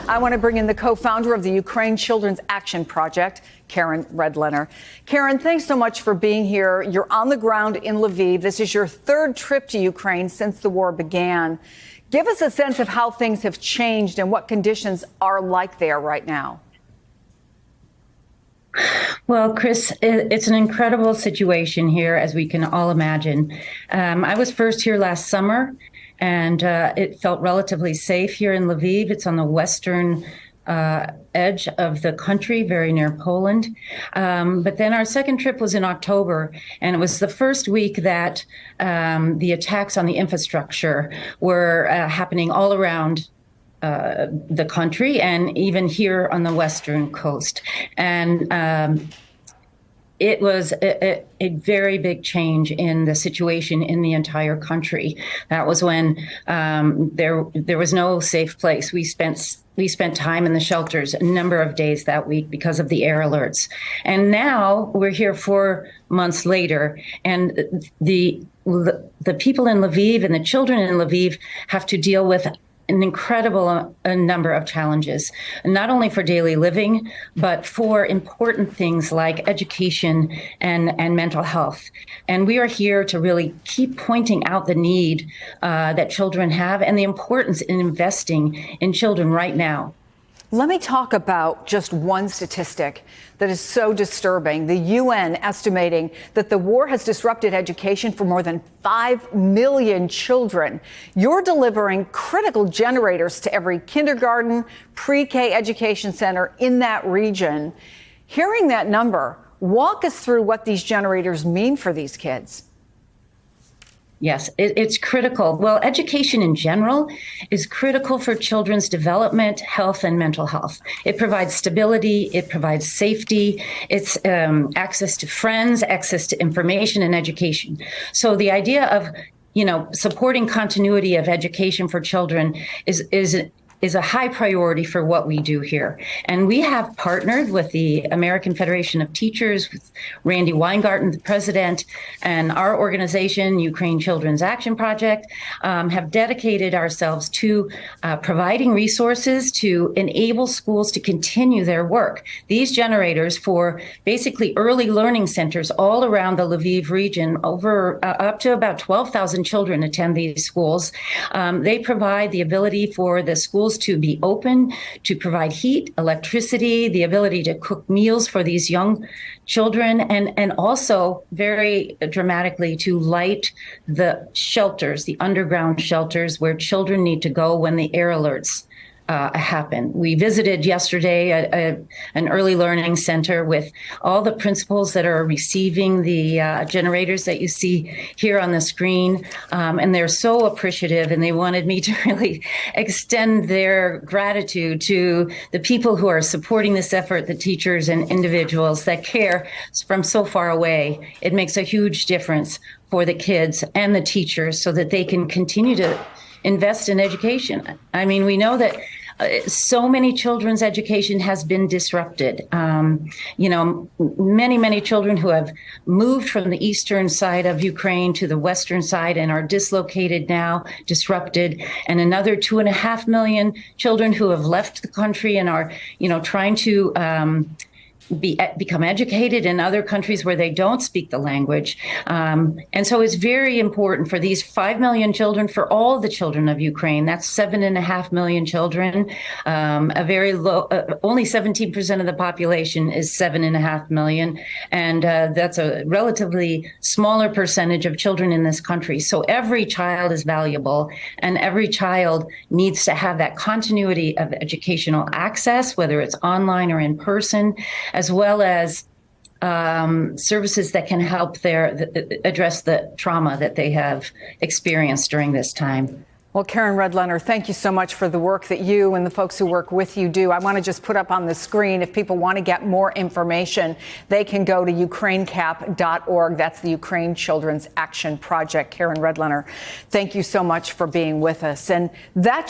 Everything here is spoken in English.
I want to bring in the co-founder of the Ukraine Children's Action Project, Karen Redlener. Karen, thanks so much for being here. You're on the ground in Lviv. This is your third trip to Ukraine since the war began. Give us a sense of how things have changed and what conditions are like there right now. Well, Chris, it's an incredible situation here, as we can all imagine. I was first here last summer, and it felt relatively safe here in Lviv. It's on the western edge of the country, very near Poland. But then our second trip was in October, and it was the first week that the attacks on the infrastructure were happening all around the country and even here on the western coast. And it was a very big change in the situation in the entire country. That was when there was no safe place. We spent time in the shelters a number of days that week because of the air alerts. And now we're here 4 months later, and the people in Lviv and the children in Lviv have to deal with an incredible number of challenges, not only for daily living, but for important things like education and mental health. And we are here to really keep pointing out the need that children have and the importance in investing in children right now. Let me talk about just one statistic that is so disturbing. The UN estimating that the war has disrupted education for more than 5 million children. You're delivering critical generators to every kindergarten, pre-K education center in that region. Hearing that number, walk us through what these generators mean for these kids. Yes, it's critical. Well, education in general is critical for children's development, health, and mental health. It provides stability, it provides safety, it's access to friends, access to information and education. So the idea of, supporting continuity of education for children is a high priority for what we do here. And we have partnered with the American Federation of Teachers, with Randy Weingarten, the president, and our organization, Ukraine Children's Action Project, have dedicated ourselves to providing resources to enable schools to continue their work. These generators for basically early learning centers all around the Lviv region, up to about 12,000 children attend these schools. They provide the ability for the schools to be open, to provide heat, electricity, the ability to cook meals for these young children, and also very dramatically to light the shelters, the underground shelters where children need to go when the air alerts happen. We visited yesterday an early learning center with all the principals that are receiving the generators that you see here on the screen. And they're so appreciative, and they wanted me to really extend their gratitude to the people who are supporting this effort, the teachers and individuals that care from so far away. It makes a huge difference for the kids and the teachers so that they can continue to invest in education. I mean, we know that so many children's education has been disrupted. Many children who have moved from the eastern side of Ukraine to the western side and are dislocated now, disrupted, and another 2.5 million children who have left the country and are, trying to become educated in other countries where they don't speak the language. And so it's very important for these 5 million children, for all the children of Ukraine. That's 7.5 million children. A very low, only 17% of the population is 7.5 million. And that's a relatively smaller percentage of children in this country. So every child is valuable, and every child needs to have that continuity of educational access, whether it's online or in person, as well as services that can help address the trauma that they have experienced during this time. Well, Karen Redlener, thank you so much for the work that you and the folks who work with you do. I want to just put up on the screen, if people want to get more information, they can go to ukrainecap.org. That's the Ukraine Children's Action Project. Karen Redlener, thank you so much for being with us. And that